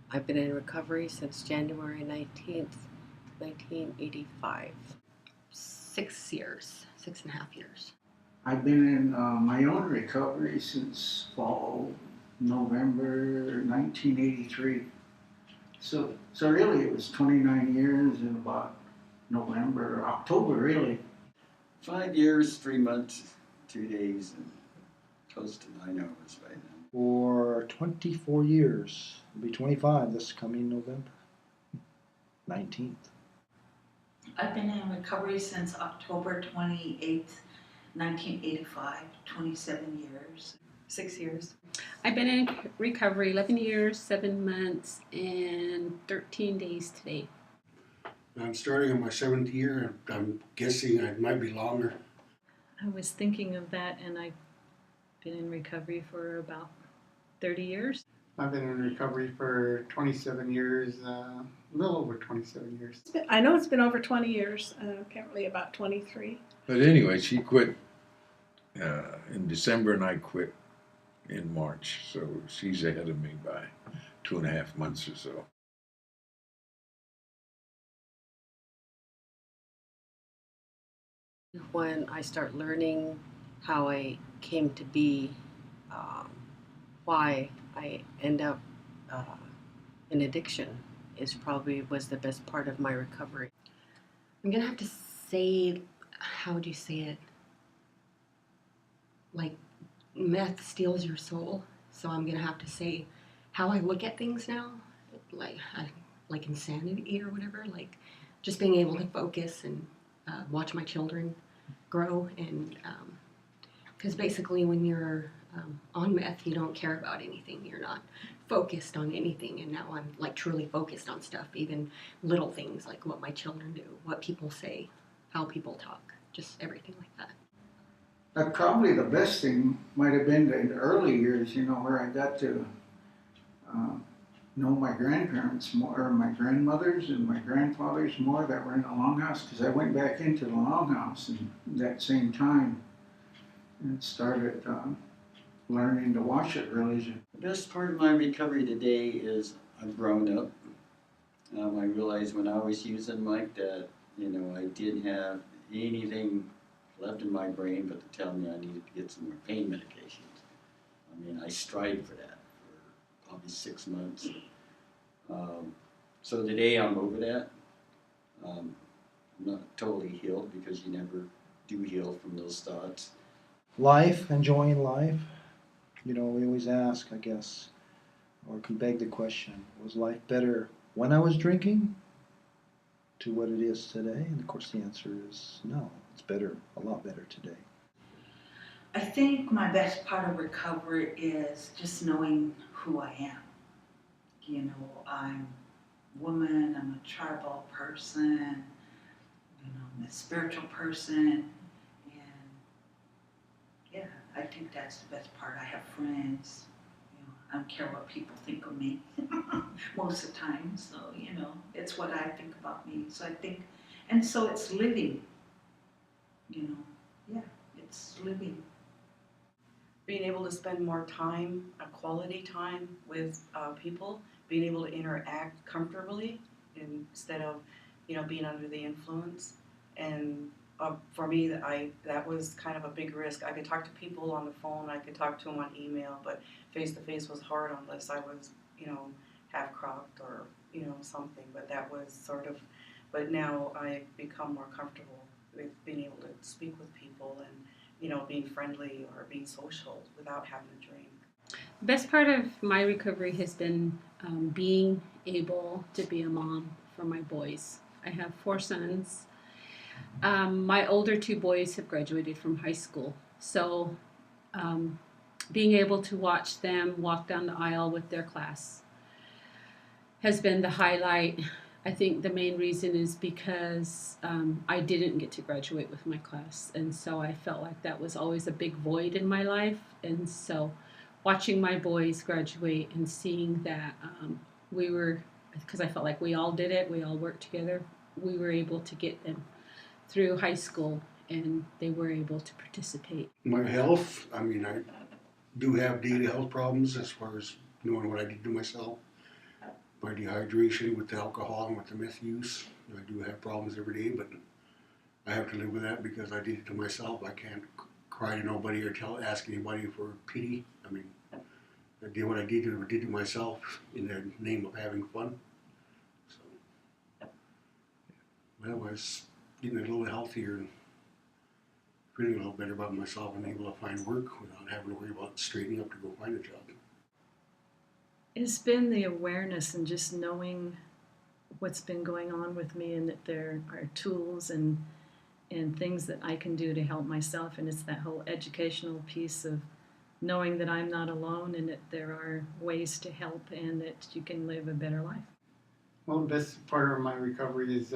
I've been in recovery since January 19th, 1985. 6 years, 6.5 years. I've been in my own recovery since November 1983. So really it was 29 years in about November, October really. 5 years, 3 months, 2 days, and close to 9 hours right now. For 24 years. It'll be 25 this coming November 19th. I've been in recovery since October 28th, 1985, 27 years. 6 years. I've been in recovery 11 years, 7 months, and 13 days today. I'm starting on my 7th year. I'm guessing it might be longer. I was thinking of that, and I've been in recovery for about 30 years. I've been in recovery for 27 years, a little over 27 years. I know it's been over 20 years, apparently about 23. But anyway, she quit in December and I quit in March. So she's ahead of me by 2.5 months or so. When I start learning how I came to be, why I end up in addiction was the best part of my recovery. I'm gonna have to say, how would you say it? Like meth steals your soul. So I'm gonna have to say how I look at things now, like insanity or whatever. Like just being able to focus and watch my children grow, and because basically when you're on meth, you don't care about anything. You're not focused on anything, and now I'm like truly focused on stuff, even little things like what my children do, what people say, how people talk, just everything like that. Probably the best thing might have been in the early years, where I got to know my grandparents more, or my grandmothers and my grandfathers more that were in the longhouse, because I went back into the longhouse in that same time and started learning to worship religion. The best part of my recovery today is I've grown up. I realized when I was using Mike that, I didn't have anything left in my brain but to tell me I needed to get some more pain medications. I strived for that for probably 6 months. So today I'm over that. I'm not totally healed because you never do heal from those thoughts. Life, enjoying life. We always ask, I guess, or can beg the question, was life better when I was drinking to what it is today? And of course the answer is no. It's better, a lot better today. I think my best part of recovery is just knowing who I am. I'm a woman, I'm a tribal person, I'm a spiritual person, and yeah, I think that's the best part. I have friends, I don't care what people think of me most of the time, so, it's what I think about me. So I think, and so it's living, it's living. Being able to spend more time, a quality time with people, being able to interact comfortably instead of, being under the influence. And for me, that was kind of a big risk. I could talk to people on the phone, I could talk to them on email, but face-to-face was hard unless I was, half-crocked or, something. But that was but now I've become more comfortable with being able to speak with people and, being friendly or being social without having to drink. The best part of my recovery has been being able to be a mom for my boys. I have 4 sons. My older 2 boys have graduated from high school. So being able to watch them walk down the aisle with their class has been the highlight. I think the main reason is because I didn't get to graduate with my class, and so I felt like that was always a big void in my life. And so watching my boys graduate and seeing that because I felt like we all did it, we all worked together, we were able to get them through high school and they were able to participate. My health, I do have daily health problems as far as knowing what I did to myself. my dehydration with the alcohol and with the meth use. I do have problems every day, but I have to live with that because I did it to myself. I can't cry to nobody or ask anybody for pity. I mean, I did what I did to myself in the name of having fun. So, well, I was getting a little healthier and feeling a little better about myself and able to find work without having to worry about straightening up to go find a job. It's been the awareness and just knowing what's been going on with me, and that there are tools and things that I can do to help myself. And it's that whole educational piece of knowing that I'm not alone and that there are ways to help and that you can live a better life. Well, the best part of my recovery is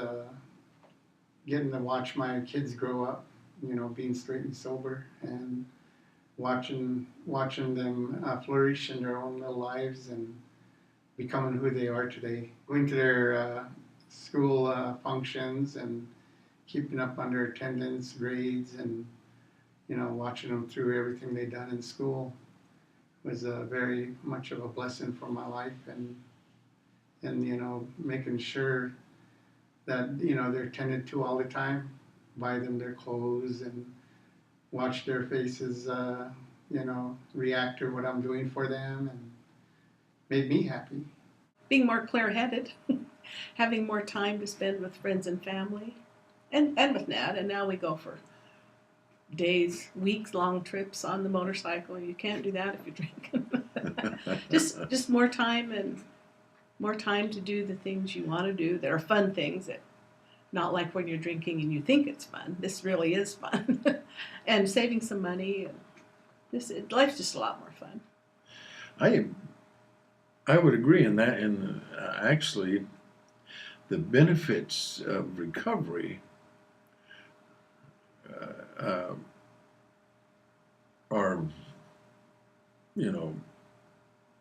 getting to watch my kids grow up, you know, being straight and sober, and watching them flourish in their own little lives and becoming who they are today. Going to their school functions and keeping up on their attendance, grades, and, you know, watching them through everything they've done in school was very much of a blessing for my life, and you know, making sure that, you know, they're tended to all the time, buy them their clothes and watch their faces, you know, react to what I'm doing for them, and made me happy. Being more clear-headed, having more time to spend with friends and family, and with Nat. And now we go for days, weeks-long trips on the motorcycle. You can't do that if you drink. just more time, and more time to do the things you want to do that are fun things, that not like when you're drinking and you think it's fun. This really is fun. And saving some money. Life's just a lot more fun. I would agree in that, and actually, the benefits of recovery are, you know,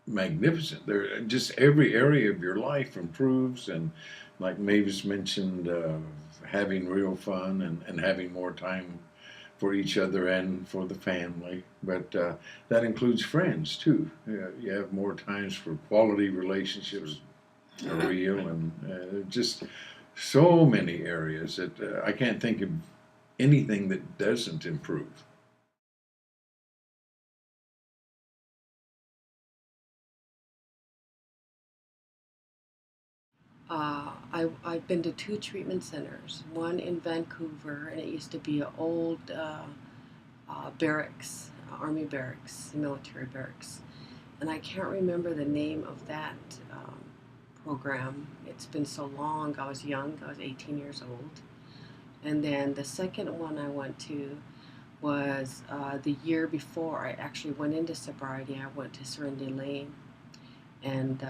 magnificent. They're just every area of your life improves, and like Mavis mentioned, having real fun and having more time for each other and for the family. But that includes friends too. You have more times for quality relationships, are real, and just so many areas that I can't think of anything that doesn't improve. I've been to 2 treatment centers, one in Vancouver, and it used to be an old barracks, army barracks, military barracks. And I can't remember the name of that program. It's been so long. I was young, I was 18 years old. And then the second one I went to was the year before I actually went into sobriety. I went to Serenity Lane, and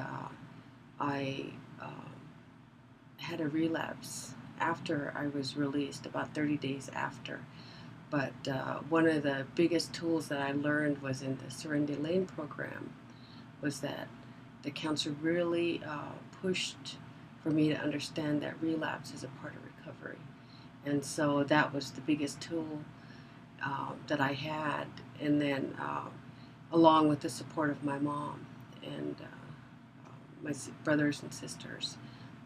I had a relapse after I was released, about 30 days after. But one of the biggest tools that I learned was in the Serenity Lane program was that the counselor really pushed for me to understand that relapse is a part of recovery. And so that was the biggest tool that I had. And then along with the support of my mom and my brothers and sisters,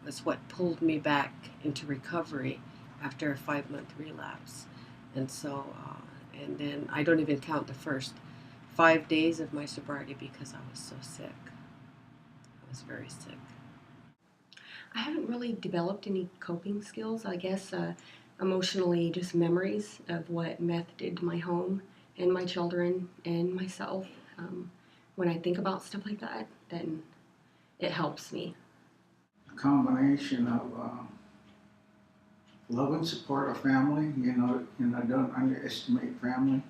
was what pulled me back into recovery after a 5-month relapse. And so, and then I don't even count the first 5 days of my sobriety because I was so sick. I was very sick. I haven't really developed any coping skills, I guess. Emotionally, just memories of what meth did to my home and my children and myself. When I think about stuff like that, then it helps me. A combination of love and support of family, you know, and I don't underestimate family.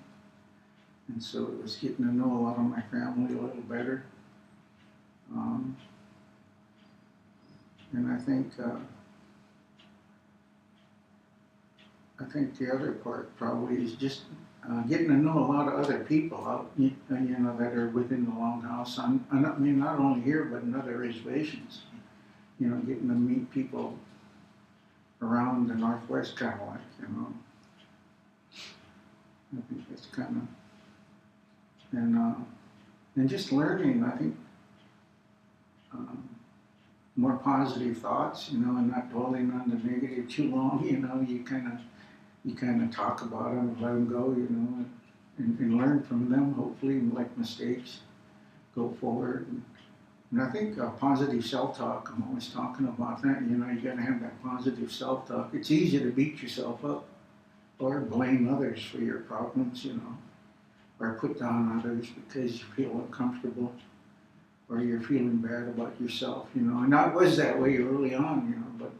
And so it was getting to know a lot of my family a little better. And I think the other part probably is just getting to know a lot of other people out, you know, that are within the Longhouse. I mean, not only here, but in other reservations. You know, getting to meet people around the Northwest, kind of like, you know. I think that's kind of, and just learning, I think, more positive thoughts, you know, and not dwelling on the negative too long. You know, you kind of talk about them and let them go, you know, and learn from them. Hopefully, and like mistakes, go forward. And I think positive self-talk. I'm always talking about that. You know, you got to have that positive self-talk. It's easy to beat yourself up or blame others for your problems, you know, or put down others because you feel uncomfortable or you're feeling bad about yourself, you know. And I was that way early on, you know, but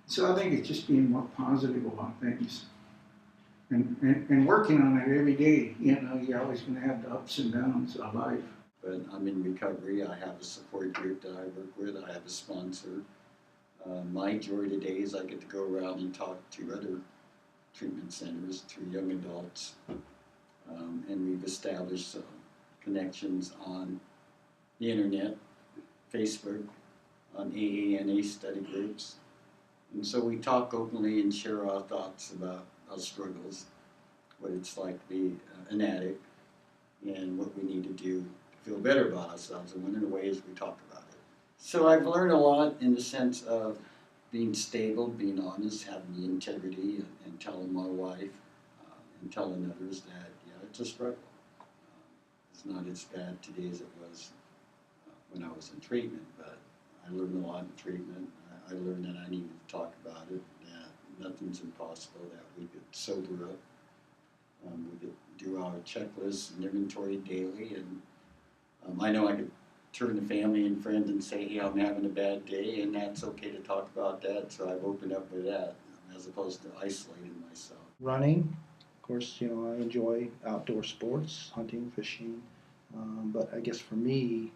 so I think it's just being more positive about things and working on it every day. You know, you're always going to have the ups and downs of life. But I'm in recovery. I have a support group that I work with. I have a sponsor. My joy today is I get to go around and talk to other treatment centers, to young adults, and we've established connections on the internet, Facebook, on AANA study groups. And so we talk openly and share our thoughts about our struggles, what it's like to be an addict, and what we need to do to feel better about ourselves. And one of the ways we talk about it. So I've learned a lot in the sense of being stable, being honest, having the integrity, and telling my wife and telling others that, yeah, it's a struggle. It's not as bad today as it was when I was in treatment, but I learned a lot in treatment. I learned that I needed to talk about it, that nothing's impossible, that we could sober up. We could do our checklists and inventory daily, and I know I could turn to family and friends and say, hey, I'm having a bad day, and that's okay to talk about that, so I've opened up with that, as opposed to isolating myself. Running, of course, you know, I enjoy outdoor sports, hunting, fishing, but I guess for me,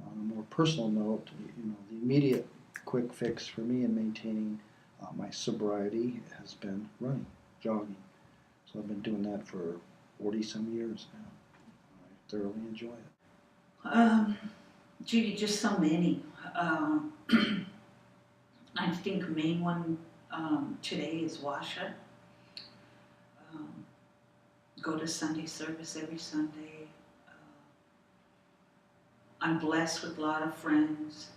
on a more personal note, you know, the immediate quick fix for me in maintaining my sobriety has been running, jogging. So I've been doing that for 40-some years now. I thoroughly enjoy it. Gee, just so many. I think main one today is Washa. Go to Sunday service every Sunday. I'm blessed with a lot of friends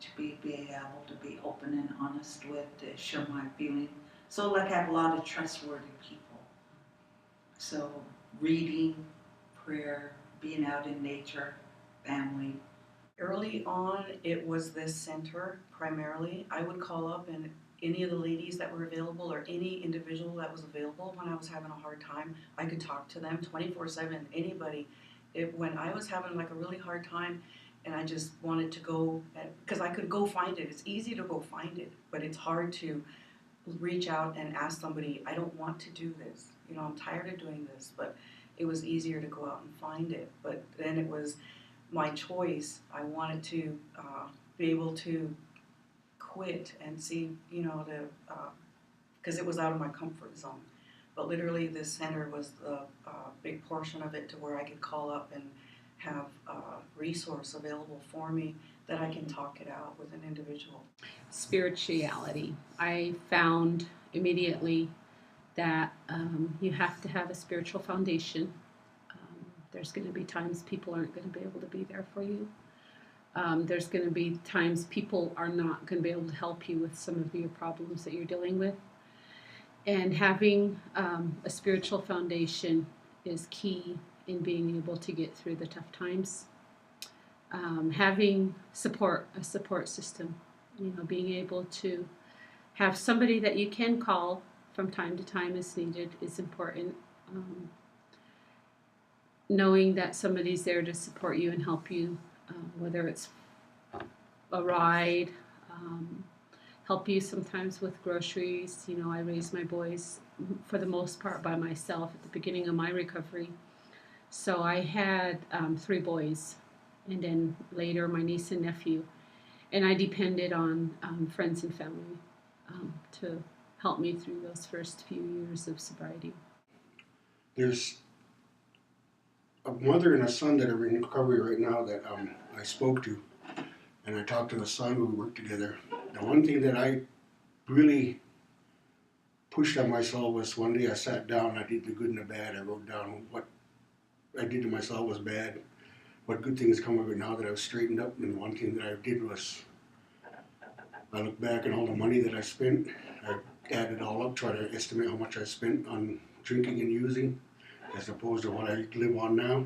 to be able to be open and honest with, to share my feelings. So like I have a lot of trustworthy people. So reading, prayer, being out in nature, family. Early on, it was this center primarily. I would call up and any of the ladies that were available or any individual that was available when I was having a hard time, I could talk to them 24/7, anybody. When I was having like a really hard time and I just wanted to go, because I could go find it. It's easy to go find it, but it's hard to reach out and ask somebody, I don't want to do this. You know, I'm tired of doing this, but it was easier to go out and find it. But then it was my choice. I wanted to be able to quit and see, you know, because it was out of my comfort zone. But literally, this center was the big portion of it to where I could call up and have a resource available for me that I can talk it out with an individual. Spirituality. I found immediately that you have to have a spiritual foundation. There's going to be times people aren't going to be able to be there for you. There's going to be times people are not going to be able to help you with some of your problems that you're dealing with. And having a spiritual foundation is key in being able to get through the tough times. Having a support system, you know, being able to have somebody that you can call from time to time as needed is important. Knowing that somebody's there to support you and help you, whether it's a ride, help you sometimes with groceries. You know, I raised my boys for the most part by myself at the beginning of my recovery. So I had 3 boys, and then later my niece and nephew. And I depended on friends and family to help me through those first few years of sobriety. There's a mother and a son that are in recovery right now that I spoke to, and I talked to the son who worked together. The one thing that I really pushed on myself was one day I sat down, I did the good and the bad. I wrote down what I did to myself was bad, what good things come of it now that I've straightened up. And one thing that I did was I look back at all the money that I spent. I add it all up, try to estimate how much I spent on drinking and using, as opposed to what I live on now.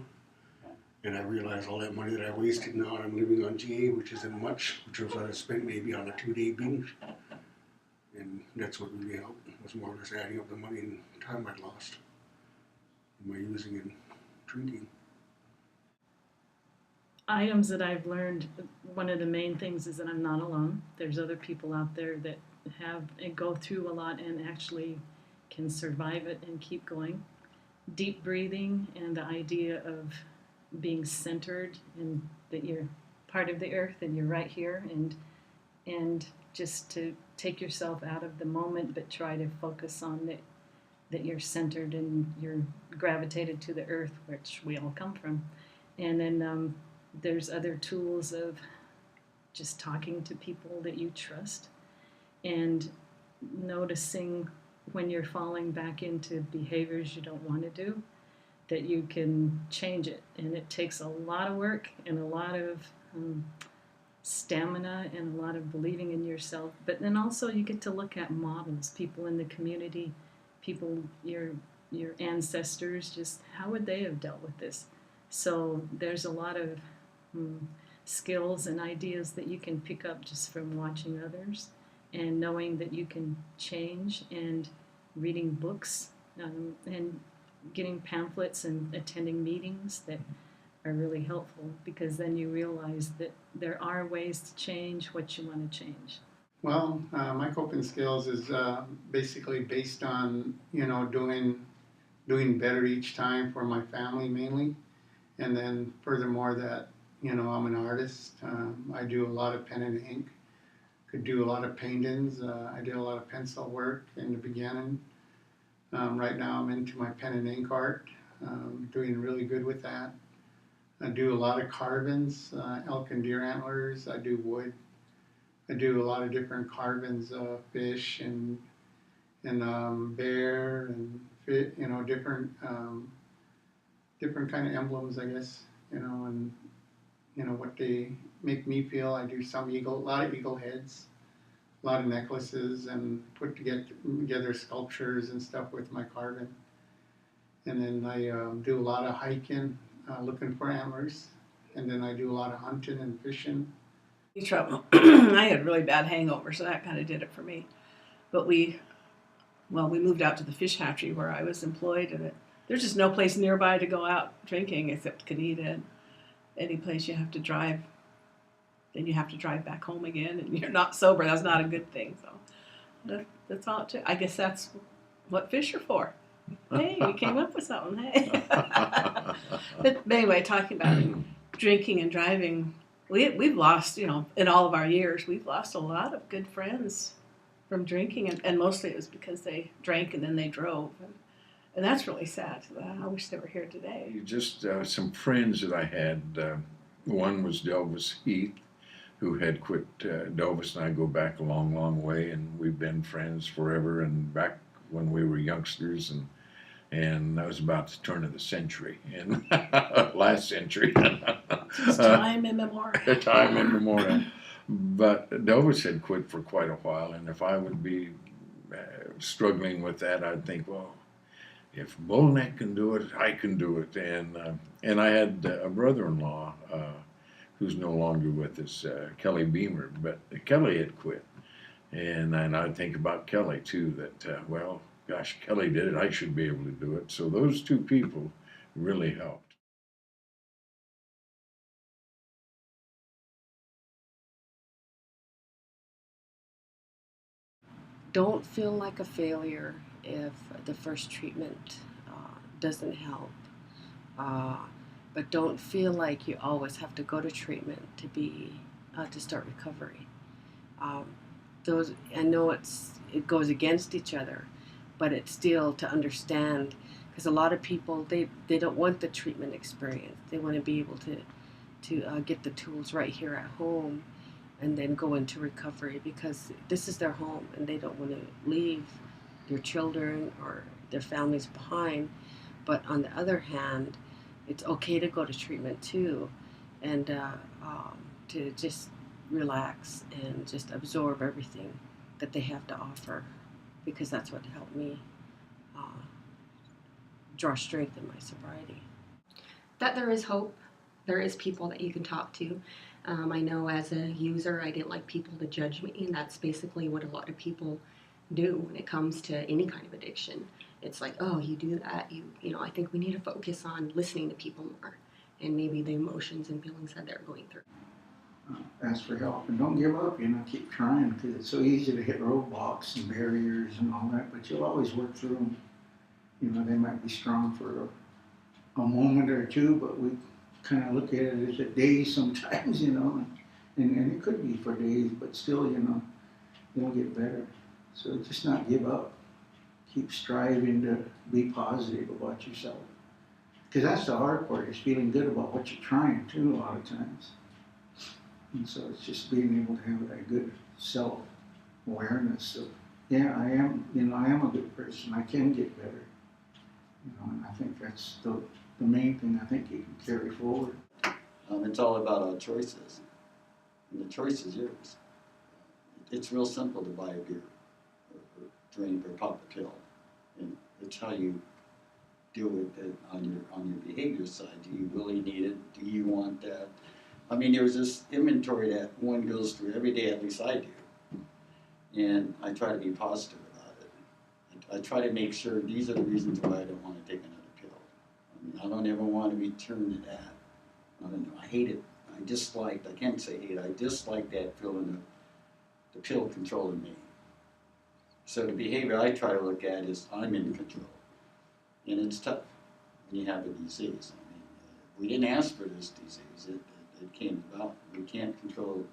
And I realize all that money that I wasted now, I'm living on GA, which isn't much, which was what I spent maybe on a 2-day binge. And that's what really helped, was more or less adding up the money and time I'd lost in my using and drinking. Items that I've learned, one of the main things is that I'm not alone. There's other people out there that have and go through a lot and actually can survive it and keep going. Deep breathing and the idea of being centered and that you're part of the earth and you're right here, and just to take yourself out of the moment but try to focus on that you're centered and you're gravitated to the earth, which we all come from. And then there's other tools of just talking to people that you trust and noticing when you're falling back into behaviors you don't want to do, that you can change it. And it takes a lot of work and a lot of stamina and a lot of believing in yourself. But then also you get to look at models, people in the community, people, your ancestors, just how would they have dealt with this? So there's a lot of skills and ideas that you can pick up just from watching others and knowing that you can change, and reading books and getting pamphlets and attending meetings that are really helpful, because then you realize that there are ways to change what you want to change. Well, my coping skills is basically based on, doing better each time for my family mainly. And then furthermore that, I'm an artist. I do a lot of pen and ink. Could do a lot of paintings. I did a lot of pencil work in the beginning. Right now I'm into my pen and ink art. Doing really good with that. I do a lot of carvings, elk and deer antlers. I do wood. I do a lot of different carvings of fish and bear and fit, different kind of emblems, I guess, and what they make me feel. I do a lot of eagle heads, a lot of necklaces, and put together sculptures and stuff with my carving. And then I do a lot of hiking, looking for antlers, and then I do a lot of hunting and fishing. Trouble. I had really bad hangover, so that kind of did it for me. But we moved out to the fish hatchery where I was employed, and there's just no place nearby to go out drinking except Canada. Any place you have to drive, then you have to drive back home again, and you're not sober. That's not a good thing. So that's all it took. I guess that's what fish are for. Hey, we came up with something. Hey. But anyway, talking about drinking and driving, we've lost, in all of our years, we've lost a lot of good friends from drinking, and mostly it was because they drank and then they drove. And that's really sad. I wish they were here today. Just some friends that I had. One was Delvis Heath, who had quit. Delvis and I go back a long, long way, and we've been friends forever. And back when we were youngsters, and that was about the turn of the century, and last century. It's time immemorial. Time immemorial. But Delvis had quit for quite a while, and if I would be struggling with that, I'd think, well, if Bullneck can do it, I can do it. And I had a brother-in-law who's no longer with us, Kelly Beamer, but Kelly had quit. And I think about Kelly too, that, well, gosh, Kelly did it, I should be able to do it. So those two people really helped. Don't feel like a failure if the first treatment doesn't help. But don't feel like you always have to go to treatment to start recovery. I know it goes against each other, but it's still to understand, because a lot of people they don't want the treatment experience. They want to be able to get the tools right here at home, and then go into recovery, because this is their home and they don't want to leave their children or their families behind. But on the other hand, it's okay to go to treatment too, and to just relax and just absorb everything that they have to offer, because that's what helped me uh, draw strength in my sobriety. That there is hope. There is people that you can talk to. I know as a user, I didn't like people to judge me, and that's basically what a lot of people do when it comes to any kind of addiction. It's like, oh, you do that. You know, I think we need to focus on listening to people more, and maybe the emotions and feelings that they're going through. Ask for help and don't give up. Keep trying, because it's so easy to hit roadblocks and barriers and all that. But you'll always work through them. They might be strong for a moment or two, but we kind of look at it as a day sometimes, and it could be for days, but still, it'll get better. So just not give up. Keep striving to be positive about yourself. Because that's the hard part, is feeling good about what you're trying to, a lot of times. And so it's just being able to have that good self-awareness of, yeah, I am a good person. I can get better. And I think that's the main thing I think you can carry forward. It's all about our choices. And the choice is yours. It's real simple to buy a beer, or drink, or pop a pill. And it's how you deal with it on your behavior side. Do you really need it? Do you want that? I mean, there's this inventory that one goes through every day, at least I do. And I try to be positive about it. I try to make sure these are the reasons why I don't want to take another pill. I don't ever want to return to that. I don't know. I hate it. I can't say hate, I dislike that feeling of the pill controlling me. So the behavior I try to look at is I'm in control. And it's tough when you have a disease. We didn't ask for this disease. It came about. We can't control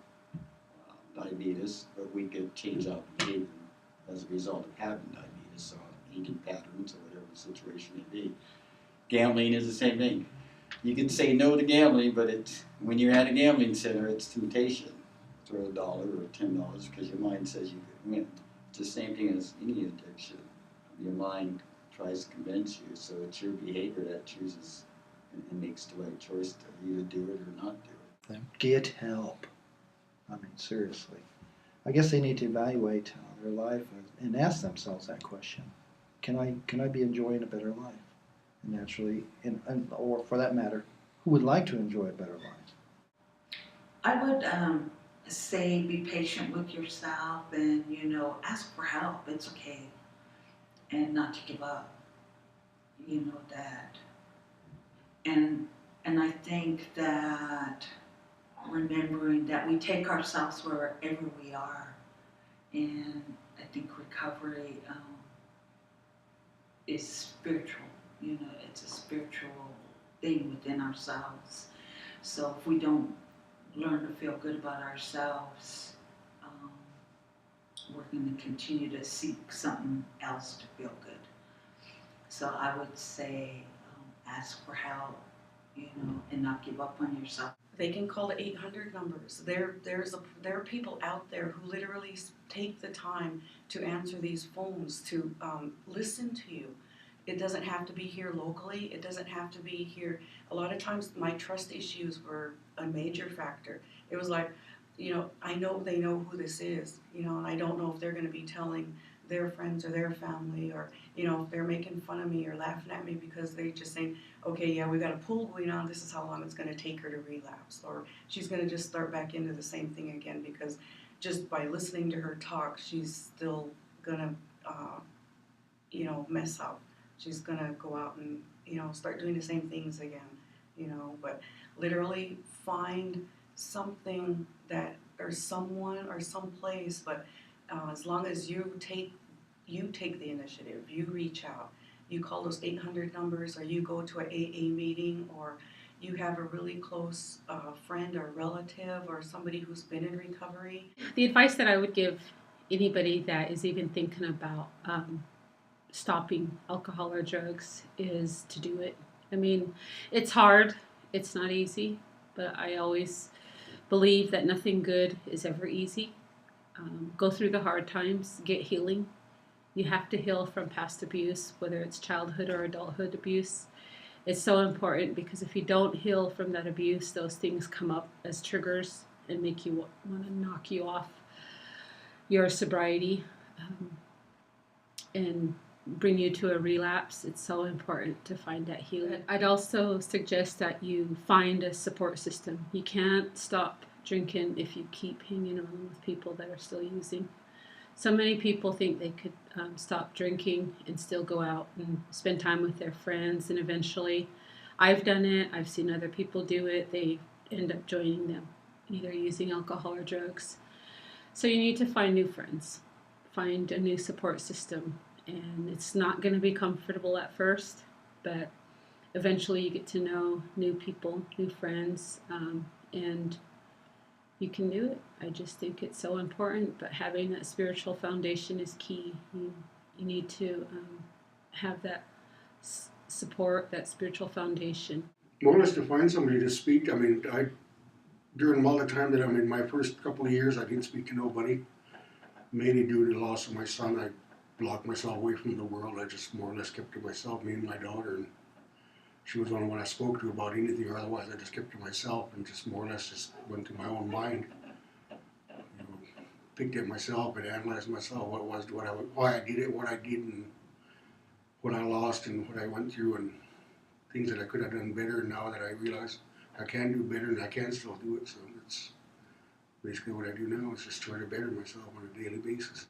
diabetes, but we could change our behavior as a result of having diabetes, or eating patterns, or whatever the situation may be. Gambling is the same thing. You can say no to gambling, but when you're at a gambling center, it's temptation. Throw $1 or $10 because your mind says you could win. It's the same thing as any addiction. Your mind tries to convince you, so it's your behavior that chooses and makes the right choice to either do it or not do it. Then get help. I mean, seriously. I guess they need to evaluate their life and ask themselves that question. Can I be enjoying a better life? And naturally, or for that matter, who would like to enjoy a better life? I would say be patient with yourself and, ask for help. It's okay. And not to give up. That. And I think that remembering that we take ourselves wherever we are. And I think recovery is spiritual. It's a spiritual thing within ourselves. So if we don't learn to feel good about ourselves, we're going to continue to seek something else to feel good. So I would say ask for help, and not give up on yourself. They can call the 800 numbers. There are people out there who literally take the time to answer these phones, to listen to you. It doesn't have to be here locally. It doesn't have to be here. A lot of times my trust issues were a major factor. It was like, I know they know who this is, and I don't know if they're going to be telling their friends or their family, or, if they're making fun of me or laughing at me because they just saying, okay, yeah, we got a pool going on, this is how long it's going to take her to relapse, or she's going to just start back into the same thing again, because just by listening to her talk, she's still going to, mess up. She's going to go out and, start doing the same things again, but literally find something that, or someone or someplace, but as long as you take the initiative, you reach out, you call those 800 numbers, or you go to an AA meeting, or you have a really close friend or relative or somebody who's been in recovery. The advice that I would give anybody that is even thinking about stopping alcohol or drugs is to do it. I mean, it's hard, it's not easy, but I always believe that nothing good is ever easy. Go through the hard times, get healing. You have to heal from past abuse, whether it's childhood or adulthood abuse. It's so important, because if you don't heal from that abuse, those things come up as triggers, and make you want to knock you off your sobriety and bring you to a relapse. It's so important to find that healing. I'd also suggest that you find a support system. You can't stop drinking if you keep hanging on with people that are still using. So many people think they could stop drinking and still go out and spend time with their friends, and eventually, I've done it, I've seen other people do it, they end up joining them, either using alcohol or drugs. So you need to find new friends, find a new support system, and it's not going to be comfortable at first, but eventually you get to know new people, new friends, and you can do it. I just think it's so important, but having that spiritual foundation is key. You need to have that support, that spiritual foundation. More or less to find somebody to speak. I mean, during all the time that I'm in my first couple of years, I didn't speak to nobody. Mainly due to the loss of my son, I blocked myself away from the world. I just more or less kept to myself, me and my daughter. And she was the only one I spoke to about anything, or otherwise I just kept to myself and just more or less just went through my own mind. You know, picked at myself and analyzed myself, why I did it, what I did, and what I lost, and what I went through, and things that I could have done better. And now that I realize I can do better, and I can still do it, so it's basically what I do now is just try to better myself on a daily basis.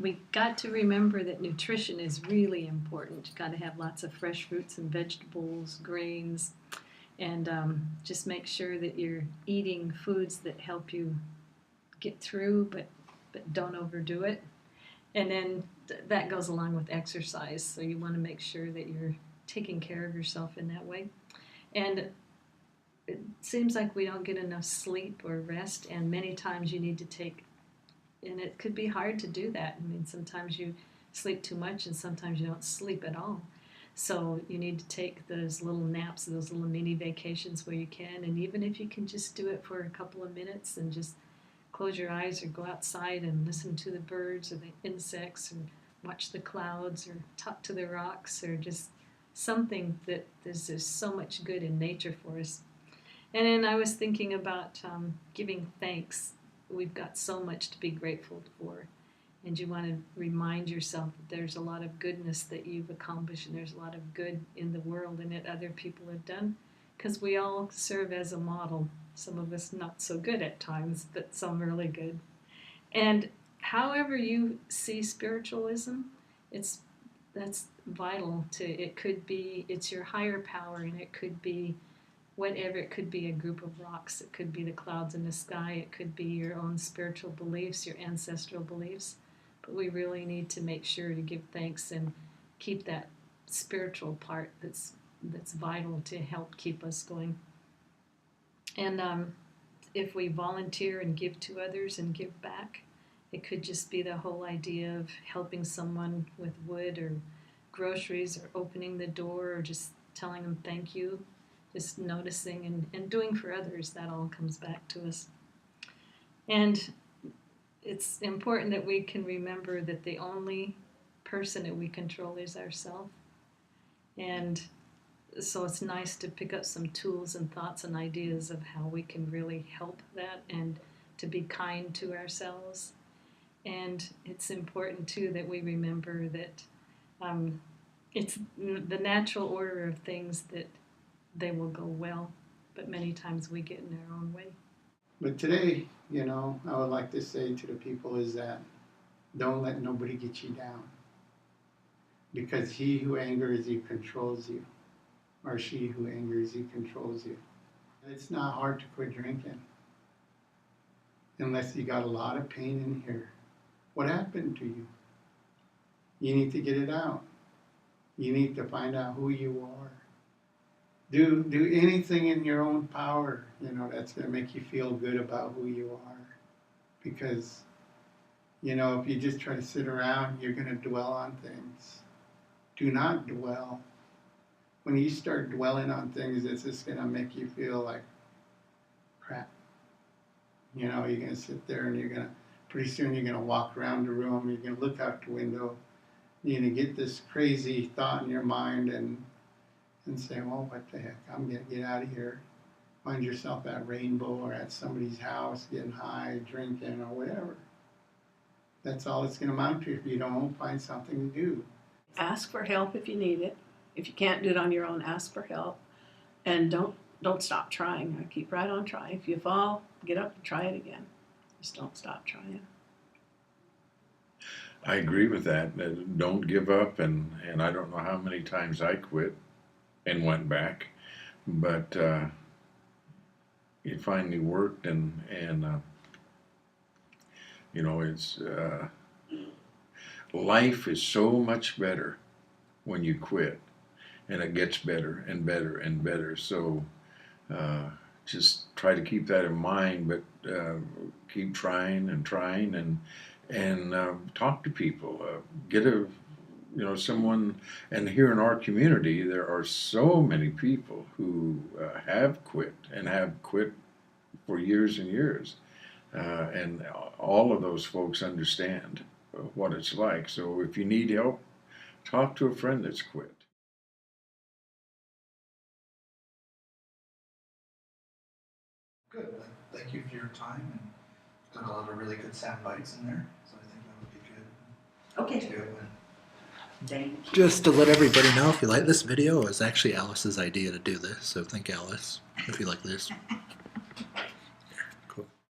We got to remember that nutrition is really important. You got to have lots of fresh fruits and vegetables, grains, and just make sure that you're eating foods that help you get through, but don't overdo it. And then that goes along with exercise. So you want to make sure that you're taking care of yourself in that way. And it seems like we don't get enough sleep or rest, and many times you need to take, and it could be hard to do that. I mean, sometimes you sleep too much and sometimes you don't sleep at all. So you need to take those little naps, those little mini vacations where you can, and even if you can just do it for a couple of minutes and just close your eyes or go outside and listen to the birds or the insects or watch the clouds or talk to the rocks or just something that there's just so much good in nature for us. And then I was thinking about giving thanks. We've got so much to be grateful for. And you want to remind yourself that there's a lot of goodness that you've accomplished and there's a lot of good in the world and that other people have done. Because we all serve as a model. Some of us not so good at times, but some really good. And however you see spiritualism, that's vital to, it could be, it's your higher power, and it could be whatever. It could be a group of rocks, it could be the clouds in the sky, it could be your own spiritual beliefs, your ancestral beliefs. But we really need to make sure to give thanks and keep that spiritual part that's vital to help keep us going. And if we volunteer and give to others and give back, it could just be the whole idea of helping someone with wood or groceries or opening the door or just telling them thank you, just noticing and doing for others. That all comes back to us. And it's important that we can remember that the only person that we control is ourselves. And so it's nice to pick up some tools and thoughts and ideas of how we can really help that and to be kind to ourselves. And it's important too that we remember that it's the natural order of things that they will go well, but many times we get in our own way. But today, I would like to say to the people is that don't let nobody get you down. Because he who angers you controls you. Or she who angers you controls you. It's not hard to quit drinking. Unless you got a lot of pain in here. What happened to you? You need to get it out. You need to find out who you are. Do anything in your own power, that's going to make you feel good about who you are. Because, if you just try to sit around, you're going to dwell on things. Do not dwell. When you start dwelling on things, it's just going to make you feel like crap. You're going to sit there and pretty soon you're going to walk around the room, you're going to look out the window, you're going to get this crazy thought in your mind and say, well, what the heck, I'm going to get out of here. find yourself at Rainbow or at somebody's house getting high, drinking, or whatever. That's all it's going to amount to if you don't find something to do. Ask for help if you need it. If you can't do it on your own, ask for help. And don't stop trying. Keep right on trying. If you fall, get up and try it again. Just don't stop trying. I agree with that. Don't give up, and I don't know how many times I quit and went back, but it finally worked, and you know, it's life is so much better when you quit, and it gets better and better and better. So just try to keep that in mind, but keep trying and trying, and talk to people. Get a someone. And here in our community, there are so many people who have quit and have quit for years and years, and all of those folks understand what it's like. So if you need help, talk to a friend that's quit. Good. Thank you for your time, and got a lot of really good sound bites in there, so I think that would be good. Okay. Too. Thank you. Just to let everybody know, if you like this video, it was actually Alice's idea to do this, so thank Alice if you like this.